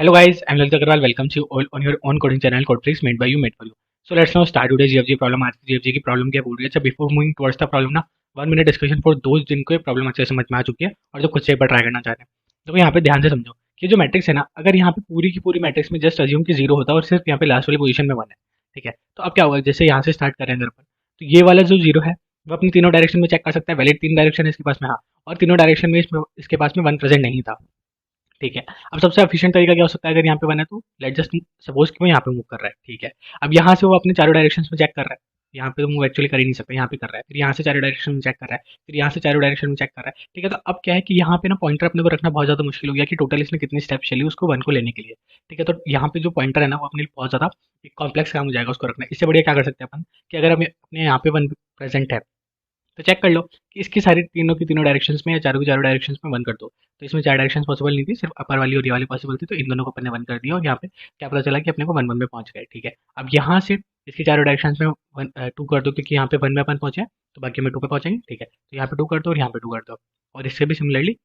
Hello guys, I'm Lalit Agarwal. Welcome to you all on your own coding channel Codetricks made by you, made for you. So let's now start today's GFG problem. आज की GFG की problem क्या बोल रही है? अच्छा, before moving towards the problem ना 1 minute discussion for दोस्त जिनको ये प्रॉब्लम अच्छे से समझ में आ चुकी है और जो खुद से एक बार ट्राई करना चाहते हैं। तो यहाँ पे ध्यान से समझो कि जो मैट्रिक्स है ना, अगर यहाँ पे पूरी की पूरी मैट्रिक्स में जस्ट अज्यूम कि जीरो होता है और सिर्फ यहाँ पे लास्ट वाली पोजीशन में 1 है, ठीक है। तो अब क्या होगा, जैसे यहाँ से स्टार्ट कर रहे हैं अगर अपन, तो ये वाला जो जीरो है वो अपनी तीनों डायरेक्शन में चेक कर सकता है। वैलिड तीन डायरेक्शन है इसके पास में, हाँ, और तीनों डायरेक्शन में इसके पास में 1 प्रेजेंट नहीं था, ठीक है। अब सबसे एफिशिएंट तरीका क्या हो सकता है, अगर यहाँ पे 1 है तो लेट जस्ट सपोज कि वो यहाँ पे मूव कर रहा है, ठीक है। अब यहाँ से वो अपने चारों डायरेक्शंस में चेक कर रहा है, यहाँ पे तो मूव एक्चुअली कर ही नहीं सकता, यहाँ पे कर रहा है, फिर यहाँ से चारों डायरेक्शन में चेक कर रहा है, फिर यहाँ से चारों डायरेक्शन में चेक कर रहा है, ठीक है। तो अब क्या है कि यहाँ पे ना पॉइंटर अपने को रखना बहुत ज़्यादा मुश्किल हो गया कि टोटल इसने कितनी स्टेप्स चली उसको 1 को लेने के लिए, ठीक है। तो यहाँ पे जो पॉइंटर है ना वो अपने लिए बहुत ज़्यादा एक कॉम्प्लेक्स काम हो जाएगा उसको रखना। इससे बढ़िया क्या कर सकते हैं अपन कि अगर हमें अपने यहाँ पे 1 प्रेजेंट है तो चेक कर लो कि इसकी सारी तीनों की तीनों डायरेक्शंस में या चारों की चारों डायरेक्शंस में 1 कर दो। तो इसमें 4 डायरेक्शंस पॉसिबल नहीं थी, सिर्फ अपर वाली और ये वाली पॉसिबल थी, तो इन दोनों को अपन ने 1 कर दिया और यहाँ पे क्या पता चला कि अपने को 1 1 में पहुंच गए, ठीक है। अब यहाँ से इसकी चारों डायरेक्शंस में 2 कर दो, क्योंकि यहाँ पे 1 में अपन पहुंचे हैं तो बाकी में 2 पे पहुंचेंगे, ठीक है। तो यहाँ पे 2 कर दो और यहाँ पे 2 कर दो, और इससे भी सिमिलरली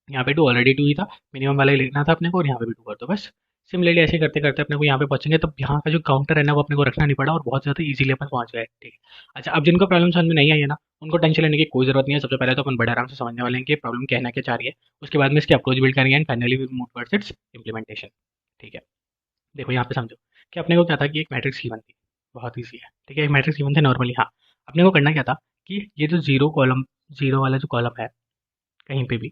यहाँ पे 2 ऑलरेडी 2 ही था, मिनिमम वाला ही लिखना था अपने को, और यहाँ पे भी 2 कर दो बस। सिमिलरली ऐसे करते करते अपने को यहाँ पे पहुंचेंगे, तो यहाँ का जो काउंटर है ना वो अपने को रखना नहीं पड़ा और बहुत ज़्यादा इजीली अपन पहुंच गए, ठीक है। अच्छा, अब जिनको प्रॉब्लम समझ में नहीं आई है ना, उनको टेंशन लेने की कोई जरूरत नहीं है। सबसे पहले तो अपन बड़े आराम से समझने वाले हैं कि प्रॉब्लम कहना क्या चाह रही है, उसके बाद में इसकी अप्रोच बिल्ड करेंगे and finally we move towards its implementation, ठीक है। देखो यहाँ पे समझो कि अपने को क्या था कि एक मैट्रिक्स गिवन थी, बहुत ईजी है, ठीक है। एक मैट्रिक्स गिवन थे नॉर्मली, हाँ। अपने को करना क्या था कि ये जो जीरो कॉलम, जीरो वाला जो कॉलम है कहीं पे भी,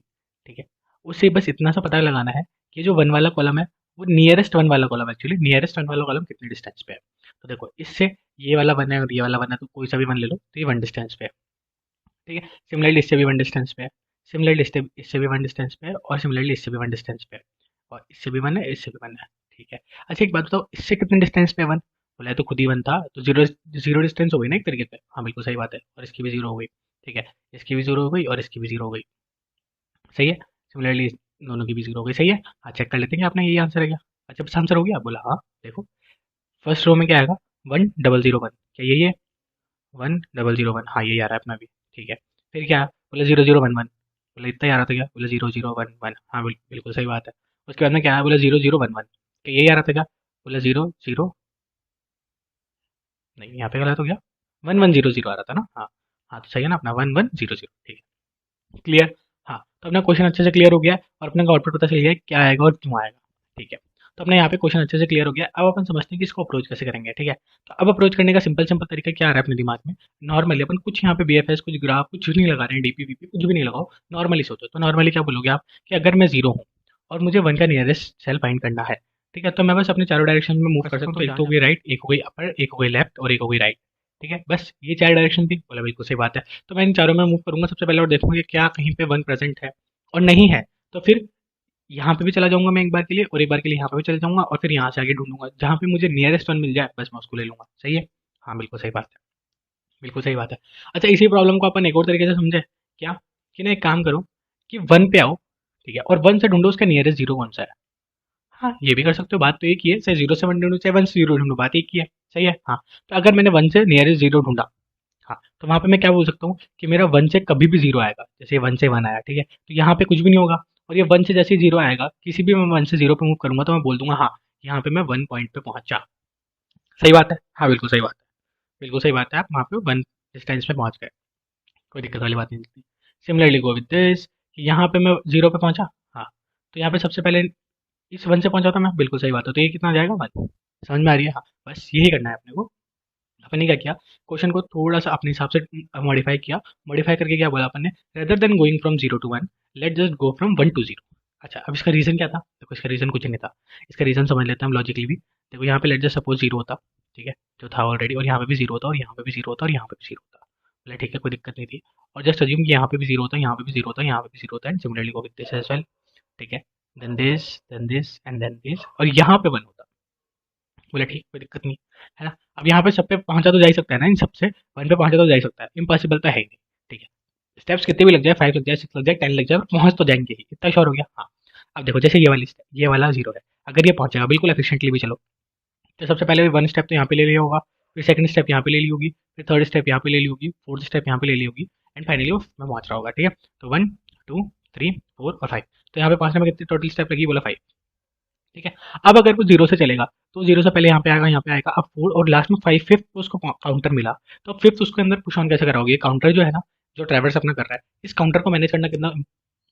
ठीक है, उससे बस इतना सा पता लगाना है कि जो 1 वाला कॉलम है वो नियरेस्ट 1 वाला कॉलम, एक्चुअली नियरेस्ट 1 वाला कॉलम कितने डिस्टेंस पे है। तो देखो इससे ये वाला 1 है और ये वाला 1 है, तो कोई सा भी 1 ले लो तो ये 1 डिस्टेंस पे है, ठीक है। सिमिलरली इससे भी 1 डिस्टेंस पे है, सिमिलरली इससे भी 1 डिस्टेंस पे है, और सिमिलरली इससे भी 1 डिस्टेंस पे है, और इससे भी 1 है, इससे भी 1 है, ठीक है। अच्छा, एक बात बताओ, इससे कितने डिस्टेंस पे है 1? बोला है तो खुद ही 1 था, तो जीरो जीरो डिस्टेंस हो गई ना एक तरीके से। हाँ बिल्कुल सही बात है, और इसकी भी जीरो हो गई, ठीक है। इसकी भी जीरो हो गई और इसकी भी जीरो हो गई, सही है। सिमिलरली दोनों की भी जीरो हो गई, सही है। हाँ, चेक कर लेते हैं कि आपने यही आंसर है क्या। अच्छा, बस आंसर हो गया, बोला हाँ। देखो फर्स्ट रो में क्या आएगा, 1 0 0 1, क्या यही है? 1 0 0 1, हाँ यही आ रहा है अपना भी, ठीक है। फिर क्या, बोला 0 0 1 1, बोला इतना ही आ रहा था क्या, बोला 0 0 1 1, हाँ बिल्कुल सही बात है। उसके बाद में क्या है, बोला 0 0 1 1, क्या यही आ रहा था क्या, बोला 0 0, नहीं यहाँ पे गलत हो गया, 1 1 0 0 आ रहा था ना, हाँ। हाँ तो सही है ना अपना 1 1 0 0, ठीक है, क्लियर। हाँ, तो अपना क्वेश्चन अच्छे से क्लियर हो गया है और अपने का आउटपुट पता चल गया है क्या आएगा और क्यों आएगा, ठीक है। तो अपने यहाँ पे क्वेश्चन अच्छे से क्लियर हो गया। अब अपन समझते हैं कि इसको अप्रोच कैसे करेंगे, ठीक है। तो अब अप्रोच करने का सिंपल सिंपल तरीका क्या आ रहा है अपने दिमाग में। नॉर्मली अपन कुछ यहाँ पे बीएफएस, कुछ ग्राफ, कुछ नहीं लगा रहे हैं, डीपी वीपी कुछ भी नहीं लगाओ, नॉर्मली सोचो। तो नॉर्मली क्या बोलोगे आप कि अगर मैं जीरो हूँ और मुझे 1 का नियरेस्ट सेल फाइंड करना है, ठीक है, तो मैं बस अपने चारों डायरेक्शन में मूव कर सकता हूँ। तो एक तो हो गई राइट, एक हो गई अपर, एक हो गई लेफ्ट और एक हो गई राइट, ठीक है। बस ये 4 डायरेक्शन थी, बोला बिल्कुल सही बात है। तो मैं इन चारों में मूव करूंगा सबसे पहले और देखूंगा कि क्या कहीं पे 1 प्रेजेंट है, और नहीं है तो फिर यहाँ पे भी चला जाऊंगा मैं एक बार के लिए, और एक बार के लिए यहाँ पे भी चले जाऊंगा, और फिर यहाँ से आगे ढूंढूंगा, जहाँ पे मुझे नियरेस्ट 1 मिल जाए बस मैं उसको ले लूंगा, सही है। हाँ बिल्कुल सही बात है, बिल्कुल सही बात है। अच्छा, इसी प्रॉब्लम को अपन एक और तरीके से समझे क्या, कि ना एक काम करो कि 1 पे आओ, ठीक है, और 1 से ढूंढो उसका नियरेस्ट जीरो कौन सा है। हाँ ये भी कर सकते हो, बात तो एक ही है, चाहे 0 से 1 ढूंढो चाहे 1 से 0 ढूंढो, बात एक ही है, सही है। हाँ, तो अगर मैंने 1 से नियरेस्ट जीरो ढूंढा, हाँ, तो वहाँ पे मैं क्या बोल सकता हूँ कि मेरा 1 से कभी भी जीरो आएगा, जैसे 1 से 1 आया, ठीक है, तो यहाँ पे कुछ भी नहीं होगा। और ये 1 से जैसे जीरो आएगा, किसी भी मैं 1 से 0 पे मूव करूंगा तो मैं बोल दूंगा हाँ यहाँ पे मैं 1 पॉइंट पे पहुंचा, सही बात है। हाँ बिल्कुल सही बात है, बिल्कुल सही बात है, आप वहाँ पे 1 डिस्टेंस पे पहुंच गए, कोई दिक्कत वाली बात नहीं थी। सिमिलरली गो विद दिस, यहाँ पे मैं 0 पे पहुंचा, हाँ, तो यहाँ पे सबसे पहले इस 1 से पहुंचा था मैं, बिल्कुल सही बात है। तो ये कितना जाएगा 1, समझ में आ रही है। हाँ, बस यही करना है अपने को। अपन ने क्या किया, क्वेश्चन को थोड़ा सा अपने हिसाब से मॉडिफाई किया। मॉडिफाई करके क्या बोला अपन ने, rather than going from 0 to 1, let just go from 1 to 0। अच्छा, अब इसका रीजन क्या था, देखो इसका रीजन कुछ नहीं था, इसका रीजन समझ लेते हैं हम लॉजिकली भी। देखो यहाँ पे लेट जस्ट सपोज जीरो होता, ठीक है, जो था ऑलरेडी, और यहाँ पे भी जीरो होता, और यहाँ पे भी जीरो होता, और यहाँ पे भी जीरो होता, बोले ठीक है कोई दिक्कत नहीं थी। और जस्ट अज्यूम कि यहाँ पे भी जीरो होता, यहाँ पे भी जीरो होता, यहाँ पे भी जीरो होता, and similarly go with this as well, ठीक है। Then this and then this, और यहाँ पे 1 होता, बोला ठीक कोई दिक्कत नहीं, है ना। अब यहाँ पे सब पे पहुंचा तो जा ही सकता है ना, इन सबसे 1 पे पहुंचा तो जा ही सकता है, इम्पॉसिबल तो है ही नहीं, ठीक है। स्टेप्स कितने भी लग जाए, 5 लग जाए, 6 लग जाए, 10 लग जाए, पहुंच तो जाएंगे ही, इतना श्योर हो गया। हाँ, अब देखो जैसे ये वाली step, ये वाला जीरो है, अगर ये पहुंचेगा बिल्कुल एफिशिएंटली भी, चलो, तो सबसे पहले 1 स्टेप तो यहाँ पे ले लिया होगा, फिर सेकंड स्टेप यहाँ पे ले ली होगी, फिर थर्ड स्टेप यहाँ पे ले ली होगी, फोर्थ स्टेप यहाँ पे ले ली होगी, एंड फाइनली वो मैं पहुंच रहा होगा, ठीक है। तो 1 2 3 4 और 5, तो यहाँ पे पहुंचने में कितनी टोटल स्टेप लगी, बोला 5, ठीक है। अब अगर वो जीरो से चलेगा तो जीरो से पहले यहाँ पे आएगा, अब फोर और लास्ट में फाइव, फिफ्थ को उसको काउंटर मिला, तो अब फिफ्थ उसके अंदर पुश ऑन कैसे कराओगे? काउंटर जो है ना, जो ट्रैवर्स अपना कर रहा है, इस काउंटर को मैनेज करना कितना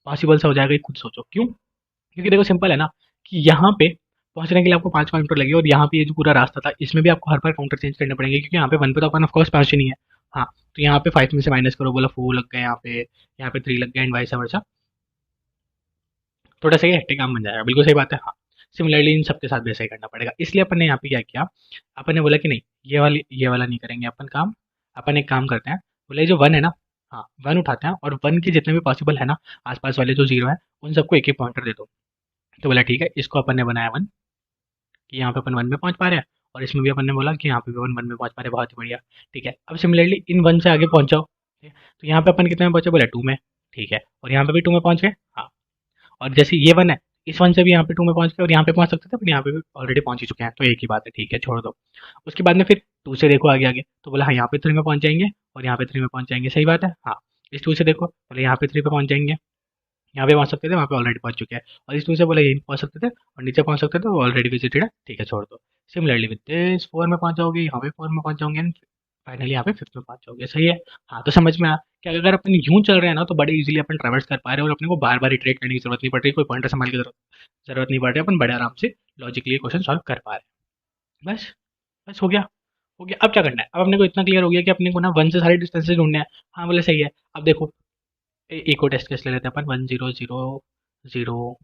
पॉसिबल सा हो जाएगा, ये खुद सोचो। क्यों? क्योंकि देखो सिंपल है ना, कि यहाँ पे पहुंचने के लिए आपको 5 काउंटर लगे, और यहाँ पे ये जो पूरा रास्ता था इसमें भी आपको हर बार काउंटर चेंज करने पड़ेंगे, क्योंकि यहाँ पे 1 पे तो अपन ऑफकोर्स पहुंच ही नहीं है। हाँ, तो यहाँ पे 5 में से माइनस करो, बोला 4 लग गए, यहाँ पे 3 लग गए, एंड वाइस वर्सा। थोड़ा सा ये हेक्टिक काम बन जाएगा, बिल्कुल सही बात है। हाँ, सिमिलरली इन सबके साथ भी ऐसा ही करना पड़ेगा, इसलिए अपन ने यहाँ पे क्या किया, अपन ने बोला कि नहीं, ये वाला नहीं करेंगे अपन काम। अपन एक काम करते हैं, बोले ये जो वन है ना, हाँ वन उठाते हैं, और वन के जितने भी पॉसिबल है ना आसपास वाले जो जीरो है, उन सबको एक एक पॉइंटर दे दो। तो बोला ठीक है, इसको अपन ने बनाया वन, कि यहाँ पे अपन वन में पहुंच पा रहे हैं, और इसमें भी अपन ने बोला कि यहाँ पे भी अपन वन में पहुंच पा रहे हैं, बहुत ही बढ़िया। ठीक है, अब सिमिलरली इन वन से आगे पहुंच जाओ। ठीक है? तो यहाँ पे अपन कितने में पहुंचे? बोला टू में। ठीक है, और यहाँ पे भी टू में पहुंच गए। हाँ, और जैसे ये वन है, इस वन से भी यहाँ पे टू में पहुंच गए, और यहाँ पे पहुंच सकते थे, पर यहाँ पे भी ऑलरेडी पहुंच ही चुके हैं, तो एक ही बात है, ठीक है छोड़ दो। उसके बाद में फिर टू से देखो आगे आगे, तो बोला हाँ यहाँ पे थ्री में पहुंच जाएंगे, और यहाँ पे थ्री में पहुंच जाएंगे, सही बात है। हाँ, इस टू से देखो, बोले यहाँ पे थ्री पे पहुंच जाएंगे, यहाँ पे पहुंच सकते थे, वहाँ पे ऑलरेडी पहुंच चुके हैं, और इस टू से बोले यहीं पहुंच सकते थे, और नीचे पहुंच सकते थे, वो ऑलरेडी विजिटेड है, ठीक है छोड़ दो। सिमिलरली विद दिस फोर में पहुंच जाओगे, यहाँ पे फोर में पहुंच जाओगे, एंड फाइनली यहाँ पे फिफ्थ में पहुंच जाओगे, सही है। हाँ, तो समझ में आया कि अगर अपन यूं चल रहे हैं ना, तो बड़े इजीली अपन ट्रैवर्स कर पा रहे हैं, और अपने को बार बार इटरेट करने की जरूरत नहीं पड़ रही, कोई पॉइंटर संभाल की जरूरत नहीं पड़ रही, अपन बड़े आराम से लॉजिकली क्वेश्चन सॉल्व कर पा रहे हैं। बस, बस हो गया। हो गया, अब क्या करना है? अब अपने को इतना क्लियर हो गया कि अपने को ना वन से सारे डिस्टेंसेस ढूंढने हैं। हाँ बोले सही है। अब देखो, एक और टेस्ट केस ले लेते हैं अपन, 1 0 0 0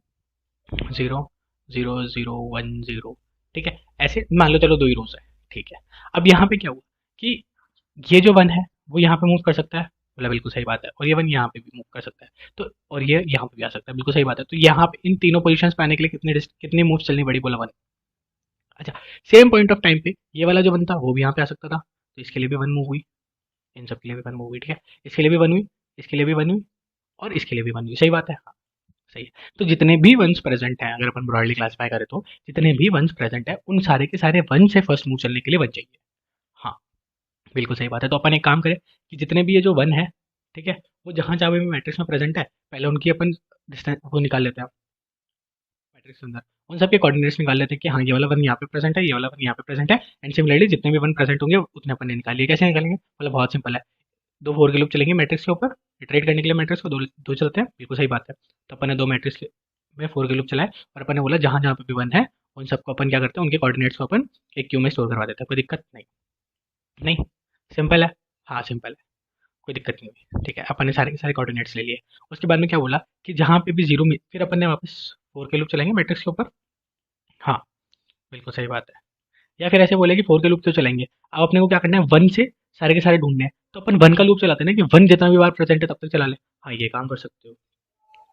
0 0 0 1 0। ठीक है, ऐसे मान लो, चलो दो ही रोज है। ठीक है, अब यहाँ पे क्या हुआ कि ये जो वन है वो यहाँ पे मूव कर सकता है, बोला बिल्कुल सही बात है, और ये वन यहाँ पे भी मूव कर सकता है, तो और ये यहाँ पे भी आ सकता है, बिल्कुल सही बात है। तो यहाँ पे इन तीनों पोजीशंस पे आने के लिए कितने मूव्स चलनी पड़ी? बोला वन। अच्छा, सेम पॉइंट ऑफ टाइम पे ये वाला जो वन था वो भी यहाँ पे आ सकता था, तो इसके लिए भी वन मूव हुई, इन सब के लिए भी वन मूव हुई। ठीक है, इसके लिए भी वन हुई, इसके लिए भी वन हुई, और इसके लिए भी वन हुई, सही बात है। हाँ, सही है। तो जितने भी वंस प्रेजेंट हैं, अगर अपन ब्रॉडली क्लासिफाई करें तो जितने भी वंस प्रेजेंट हैं, उन सारे के सारे वन से फर्स्ट मूव चलने के लिए वन चाहिए। हाँ, बिल्कुल सही बात है। तो अपन एक काम करें कि जितने भी ये जो वन है, ठीक है, वो जहाँ जहाँ भी मैट्रिक्स में प्रेजेंट है, पहले उनकी अपन डिस्टेंस वो निकाल लेते हैं मैट्रिक्स के अंदर, उन सबके कोऑर्डिनेट्स निकाल लेते हैं कि हाँ ये वाला वन यहाँ पे प्रेजेंट है, ये वाला वन यहाँ पे प्रेजेंट है, एंड सिमिलरली जितने भी वन प्रेजेंट होंगे उतने अपन ने निकालिए। कैसे निकालेंगे? मतलब बहुत सिंपल है, दो फोर के लूप चलेंगे मैट्रिक्स के ऊपर, इटरेट करने के लिए मैट्रिक्स को दो दो चलते हैं, बिल्कुल सही बात है। तो अपन ने दो मैट्रिक्स में फोर के लूप चलाए, और अपन ने बोला जहाँ जहाँ पे भी वन है, उन सबको अपन क्या करते हैं, उनके कोऑर्डिनेट्स को अपन एक क्यू में स्टोर करवा देते हैं, कोई दिक्कत नहीं। नहीं, सिंपल है। हाँ सिंपल है, कोई दिक्कत नहीं हुई। ठीक है, अपन ने सारे के सारे कोऑर्डिनेट्स ले लिए। उसके बाद में क्या बोला कि जहाँ पे भी जीरो में, फिर अपन ने वापस फोर के लूप चलेंगे मैट्रिक्स के ऊपर। हाँ, बिल्कुल सही बात है। या फिर ऐसे बोले कि फोर के लूप तो चलेंगे, अब अपने को क्या करना है, वन से सारे के सारे ढूंढने हैं, तो अपन वन का लूप चलाते हैं ना, कि वन जितना भी बार प्रेजेंट है तब तक चला ले। हाँ, ये काम कर सकते हो।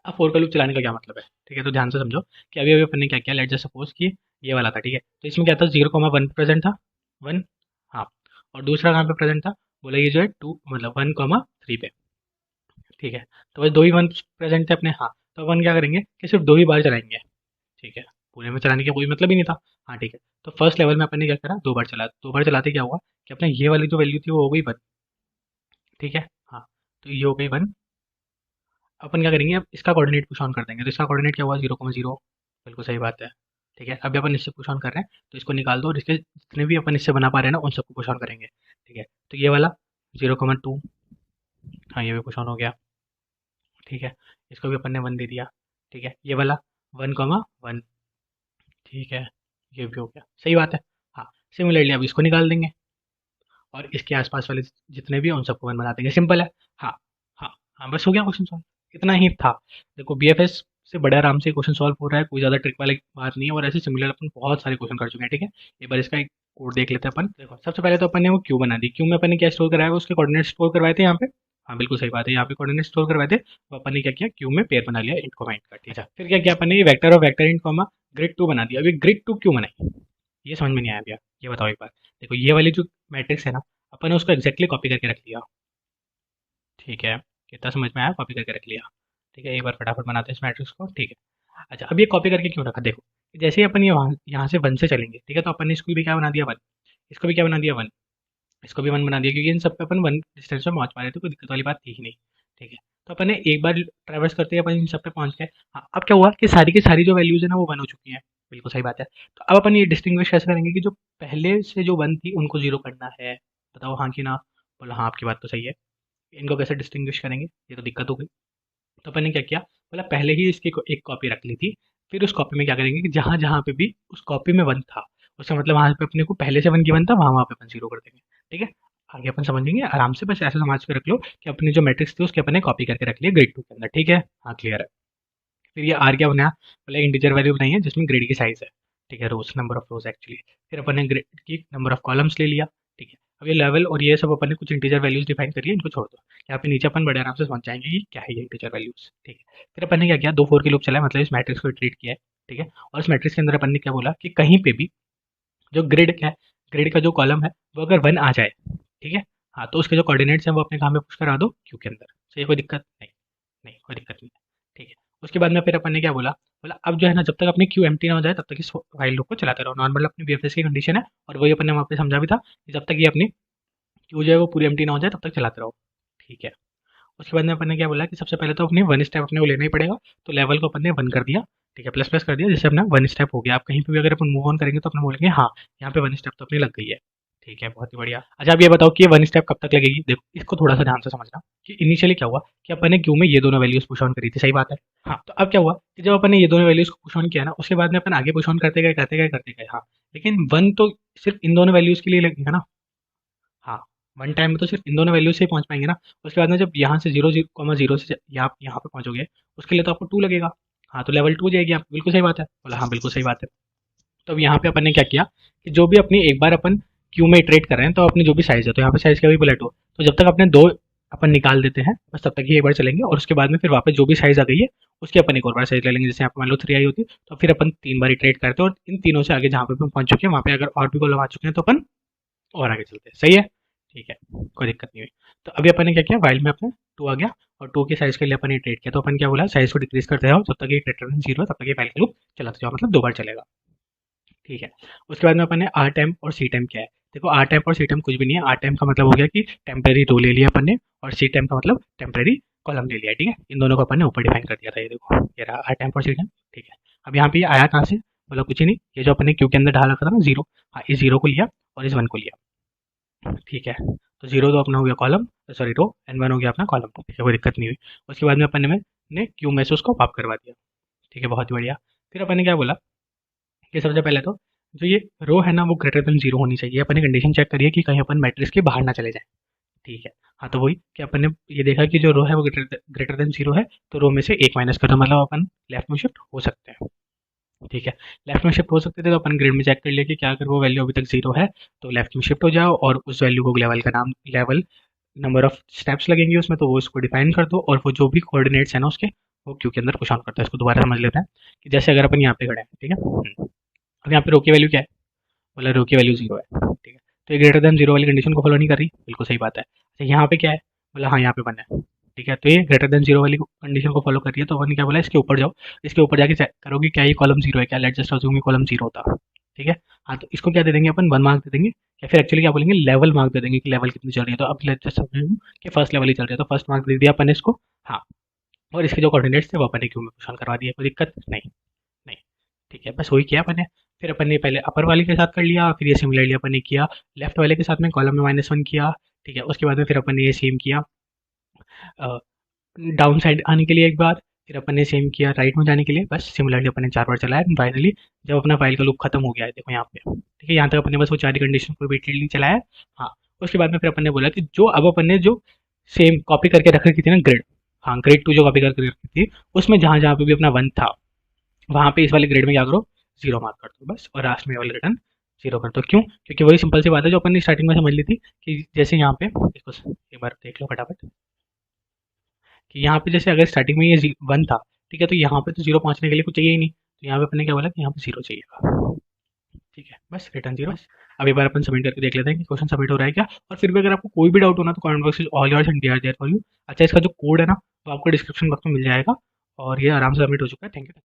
अब फोर का लूप चलाने का क्या मतलब है? ठीक है, तो ध्यान से समझो कि अभी अभी अपन ने क्या किया, लेट जस्ट सपोज कि ये वाला था। ठीक है, तो इसमें क्या था, 0,1 प्रेजेंट था, वन। हाँ, और दूसरा कहाँ पे प्रेजेंट था? बोला ये जो है टू, मतलब 1,3 पे। ठीक है, तो बस दो ही वन प्रेजेंट थे अपने। हाँ, तो अपन क्या करेंगे कि सिर्फ दो ही बार चलाएंगे। ठीक है, पूरे में चलाने का कोई मतलब ही नहीं था। हाँ ठीक है, तो फर्स्ट लेवल में अपन ने क्या करा, दो बार चला, दो बार चलाते क्या हुआ कि अपने ये वाली जो वैल्यू थी वो हो गई वन। ठीक है, हाँ, तो ये हो गई वन। अपन क्या करेंगे, अब इसका कोऑर्डिनेट पुश ऑन कर देंगे, तो इसका कोऑर्डिनेट क्या हुआ, 0,0। बिल्कुल सही बात है। ठीक है, अभी अपन इससे पुश ऑन कर रहे हैं, तो इसको निकाल दो, और इसके जितने भी अपन इससे बना पा रहे हैं ना, उन सबको पुश ऑन करेंगे। ठीक है, तो ये वाला 0,2, हाँ ये भी पुश ऑन हो गया। ठीक है, इसको भी अपन ने वन दे दिया। ठीक है, ये वाला 1,1, ठीक है, ये भी हो गया, सही बात है। हाँ, सिमिलरली अब इसको निकाल देंगे, और इसके आसपास वाले जितने भी हैं उन सबको वन बना देंगे, सिंपल है। हाँ, हाँ, हाँ, बस हो गया क्वेश्चन सॉल्व, इतना ही था। देखो बीएफएस से बड़े आराम से क्वेश्चन सॉल्व हो रहा है, कोई ज़्यादा ट्रिक वाली बात नहीं है, और ऐसे सिमिलर अपन बहुत सारे क्वेश्चन कर चुके हैं। ठीक है, एक बार इसका एक कोड देख लेते हैं अपन। देखो सबसे पहले तो अपन ने वो क्यू बना दी, क्यू में अपन ने क्या स्टोर कराया, उसके कोऑर्डिनेट स्टोर करवाए थे यहाँ पे। हाँ बिल्कुल सही बात है, यहाँ पे कोऑर्डिनेट स्टोर करवाए थे, तो अपन ने क्या किया, क्यू में पेयर बना लिया इंट कॉमा इंट का। ठीक है, फिर क्या किया अपन ने, वेक्टर और वेक्टर इंट कॉमा ग्रिड 2 बना दिया। अभी ग्रिड 2 क्यों बनाई, ये समझ में नहीं आया भैया, ये बताओ एक बार। देखो ये वाली जो मैट्रिक्स है ना, अपन ने उसको एक्जैक्टली कॉपी करके रख लिया। ठीक है, कितना समझ में आया, कॉपी करके रख लिया। ठीक है, एक बार फटाफट बनाते हैं इस मैट्रिक्स को। ठीक है, अच्छा अब ये कॉपी करके क्यों रखा, देखो जैसे ही अपन ये वहाँ यहाँ से वन से चलेंगे, ठीक है, तो अपन ने इसको भी क्या बना दिया, वन। इसको भी क्या बना दिया, वन। इसको भी वन बना दिया, क्योंकि इन सब पे अपन वन डिस्टेंस में पहुंच पा रहे थे, कोई दिक्कत वाली बात थी ही नहीं। ठीक है, तो अपन ने एक बार ट्रैवर्स करते ही अपन इन सब पे पहुंच गए। हाँ, अब क्या हुआ कि सारी की सारी जो वैल्यूज है ना वो वन हो चुकी हैं। बिल्कुल सही बात है। तो अब अपन ये डिस्टिंग्विश कैसे करेंगे कि जो पहले से जो 1 थी उनको 0 करना है। बताओ हाँ कि ना? बोला हाँ, आपकी बात तो सही है। इनको कैसे डिस्टिंग्विश करेंगे? ये तो दिक्कत हो गई। तो अपन ने क्या किया, बोला पहले ही इसकी एक कॉपी रख ली थी। फिर उस कॉपी में क्या करेंगे कि जहाँ जहाँ पे भी उस कॉपी में 1 था, उसका मतलब वहाँ पे अपने को पहले से 1 गिवन था, वहाँ वहाँ पे अपन 0 कर देंगे। ठीक है, आगे अपन समझेंगे आराम से। बस ऐसा समझ के रख लो कि अपनी जो मैट्रिक्स थी उसके अपन ने कॉपी करके रख लिया ग्रेड 2 के अंदर। ठीक है, हाँ क्लियर है। फिर ये आर क्या बनाया, बोला इंटीजर वैल्यू बनाई है जिसमें ग्रेड की साइज है। ठीक है, रोज नंबर ऑफ रोज एक्चुअली। फिर अपन ने ग्रेड की नंबर ऑफ कॉलम्स ले लिया। ठीक है, अब ये लेवल और ये सब अपन ने कुछ इंटीजर वैल्यूज डिफाइन करी है, इनको छोड़ दो। यहाँ पे नीचे अपन बड़े आराम से समझ जाएंगे कि क्या है ये इंटीजर वैल्यूज। ठीक है, फिर अपन ने क्या किया, 2 4 के लूप चला, मतलब इस मैट्रिक्स को ट्रीट किया है। ठीक है, और इस मैट्रिक्स के अंदर अपन ने क्या बोला कि कहीं पे भी जो ग्रिड है, ग्रिड का जो कॉलम है वो अगर 1 आ जाए, ठीक है, हाँ, तो उसके जो कोऑर्डिनेट्स हैं वो अपने कहाँ पे पुश करा दो, क्यू के अंदर। सही है, कोई दिक्कत नहीं? नहीं, कोई दिक्कत नहीं है। ठीक है, उसके बाद में फिर अपन ने क्या बोला, बोला अब जो है ना, जब तक अपनी क्यू एम्प्टी ना हो जाए तब तक इस फाइल लूप को चलाते रहो। नॉर्मल अपनी बीएफएस की कंडीशन है, और वही अपन ने वहाँ पे समझा भी था कि जब तक ये अपनी क्यू जो है वो पूरी एम्प्टी ना हो जाए तब तक चलाते रहो। ठीक है, उसके बाद में अपन ने क्या बोला कि सबसे पहले तो अपने 1 स्टेप अपने को लेना ही पड़ेगा। तो लेवल को अपन ने 1 कर दिया। ठीक है, प्लस प्लस कर दिया, जिससे अपना 1 स्टेप हो गया। आप कहीं पे भी अगर अपन मूव ऑन करेंगे तो अपने बोलेंगे हाँ, यहाँ पे 1 स्टेप तो अपनी लग गई है। ठीक है, बहुत ही बढ़िया। अच्छा, अब ये बताओ कि ये 1 स्टेप कब तक लगेगी? देखो, इसको थोड़ा सा ध्यान से समझना कि इनिशियली क्या हुआ कि अपन ने क्यू में ये दोनों वैल्यूज पुश ऑन करी थी। सही बात है। हाँ, तो अब क्या हुआ कि जब अपन ने ये दोनों वैल्यूज को पुश ऑन किया ना, उसके बाद में अपन आगे पुश ऑन करते गए करते गए करते गए। हाँ, लेकिन 1 तो सिर्फ इन दोनों वैल्यूज के लिए लगेगा ना। हाँ, 1 टाइम में तो सिर्फ इन दोनों वैल्यू से ही पहुँच पाएँगे ना। उसके बाद में जब यहाँ से 0 0 से आप यहाँ पे पहुँचोगे, उसके लिए तो आपको 2 लगेगा। हाँ, तो लेवल 2 हो जाएगी आपकी। बिल्कुल सही बात है। बोला हाँ, बिल्कुल सही बात है। तो अब यहाँ पे अपन ने क्या किया कि जो भी अपनी एक बार अपन क्यू में इटरेट कर रहे हैं, तो अपनी जो भी साइज़ है, तो यहाँ पे साइज़ क्या हुई, बुलेट हो। तो जब तक अपने 2 अपन निकाल देते हैं, बस तब तक ही एक बार चलेंगे, और उसके बाद में फिर वापस जो भी साइज़ आ गई है, उसकी अपन एक और बार साइज़ ले लेंगे। जैसे यहाँ पे मान लो 3 आई होती, तो फिर अपन 3 बार इटरेट करते हैं, और इन तीनों से आगे जहाँ पे अपन पहुँच चुके हैं, वहाँ पे अगर और भी कॉलम आ चुके हैं, तो अपन और आगे चलते हैं। सही है? ठीक है, कोई दिक्कत नहीं हुई। तो अभी अपन ने क्या किया, वाइल में अपने 2 आ गया, और 2 के साइज़ के लिए अपन ने ट्रेड किया। तो अपन क्या बोला, साइज़ को डिक्रीज़ करते जाओ, जब तक ये ग्रेटर देन 0 है, तब तक ये वाइल का लूप चलाते जाओ, मतलब 2 बार चलेगा। ठीक है, उसके बाद में अपन ने आर टाइम और सी टाइम क्या है। देखो, आर टाइम और सी टाइम कुछ भी नहीं है। आर टाइम का मतलब हो गया कि टेम्परेरी रो ले लिया अपन ने, और सी टाइम का मतलब टेम्परेरी कॉलम ले लिया। ठीक है, इन दोनों को अपन ने ऊपर डिफाइन कर दिया था। ये देखो, ये रहा आर टाइम और सी टाइम। ठीक है, अब यहाँ पे ये आया कहाँ से? बोला कुछ ही नहीं, ये जो अपन ने क्यू के अंदर डाल रखा था ना 0, हाँ, इस 0 को लिया और इस 1 को लिया। ठीक है, तो 0 तो अपना हो गया कॉलम, सॉरी रो, एंड 1 हो गया अपना कॉलम। ठीक है, कोई दिक्कत नहीं हुई। उसके बाद में अपन ने क्यू में से उसको पॉप करवा दिया। ठीक है, बहुत ही बढ़िया। फिर अपन ने क्या बोला कि सबसे पहले तो जो ये रो है ना, वो ग्रेटर देन 0 होनी चाहिए। अपन ने कंडीशन चेक करी है कि कहीं अपन मैट्रिक्स के बाहर ना चले जाए। ठीक है, हाँ, तो वही कि अपन ने ये देखा कि जो रो है वो ग्रेटर देन 0 है, तो रो में से 1 माइनस कर दो, मतलब अपन लेफ्ट में शिफ्ट हो सकते हैं। ठीक है, लेफ्ट में शिफ्ट हो सकते थे, तो अपन ग्रिड में चेक कर लिया कि क्या अगर वो वैल्यू अभी तक 0 है, तो लेफ्ट में शिफ्ट हो जाओ, और उस वैल्यू को लेवल का नाम, लेवल नंबर ऑफ स्टेप्स लगेंगे उसमें, तो वो उसको डिफाइन कर दो, और वो जो भी कोऑर्डिनेट्स है ना उसके, वो क्यू के अंदर पुश ऑन करता है। इसको दोबारा समझ लेते हैं कि जैसे अगर अपन यहाँ पे खड़े हैं, ठीक है, अब यहाँ पे रो की वैल्यू क्या है? बोला रो की वैल्यू 0 है। ठीक है, तो ये ग्रेटर देन 0 वाली कंडीशन को फॉलो नहीं कर रही। बिल्कुल सही बात है। अच्छा, यहाँ पे क्या है? बोला हाँ, यहाँ पे 1 है। ठीक है, तो ये ग्रेटर देन 0 वाली कंडीशन को फॉलो कर रही है, तो अपन ने क्या बोला, इसके ऊपर जाओ। इसके ऊपर जाके चेक करो कि क्या ये कॉलम 0 है क्या। लेट्स जस्ट अज्यूम ये कॉलम 0 था। ठीक है, हाँ, तो इसको क्या दे देंगे अपन, 1 मार्क दे देंगे, या फिर एक्चुअली क्या बोलेंगे, लेवल मार्क दे देंगे कि लेवल कितनी चल रही है। तो अब लेट्स जस्ट अज्यूम कि फर्स्ट लेवल ही चल रही है, तो फर्स्ट मार्क दे दिया अपन ने इसको। हाँ, और इसके जो कोऑर्डिनेट्स थे वो अपन ने क्यू में पुश ऑन करवा दिया। कोई दिक्कत नहीं? नहीं। ठीक है, बस वही किया अपन ने। फिर अपन ने पहले अपर वाले के साथ कर लिया, फिर ये सिमिलरली अपन ने किया लेफ्ट वाले के साथ में, कॉलम में -1 किया। ठीक है, उसके बाद में फिर अपन ने ये सेम किया डाउन साइड आने के लिए एक बार, फिर अपन ने सेम किया राइट में जाने के लिए। बस सिमिलरली अपन ने 4 बार चलाया। फाइनली जब अपना फाइल का लूप खत्म हो गया है, देखो यहाँ पे, ठीक है, यहाँ तक अपन ने बस वो 4 ही कंडीशन को रिपीटेडली चलाया। हाँ, उसके बाद में फिर अपन ने बोला कि जो अब अपन ने जो सेम कॉपी करके रख रखी थी ना ग्रिड, हाँ, ग्रिड 2 जो कॉपी करके रखी थी, उसमें जहाँ जहाँ पे भी अपना 1 था, वहाँ पे इस वाले ग्रेड में क्या करो, 0 मार्क कर दो बस, और लास्ट में ये वाला रिटर्न 0 कर दो। क्यों? क्योंकि वही सिंपल सी बात है जो अपन ने स्टार्टिंग में समझ ली थी कि जैसे यहाँ पे इसको एक बार देख लो फटाफट, कि यहाँ पे जैसे अगर स्टार्टिंग में ये 1 था, ठीक है, तो यहाँ पे तो 0 पहुँचने के लिए कुछ चाहिए ही नहीं, तो यहाँ पे अपन ने क्या बोला कि यहाँ पे 0 चाहिएगा। ठीक है, बस रिटर्न 0। अब एक बार अपन सबमिट करके देख लेते हैं कि क्वेश्चन सबमिट हो रहा है क्या। और फिर भी अगर आपको कोई भी डाउट हो ना, तो comment box is all yours and we are there for you. अच्छा, इसका जो कोड है ना, वो आपको डिस्क्रिप्शन बॉक्स में मिल जाएगा, और ये आराम से सबमिट हो चुका है। Thank you.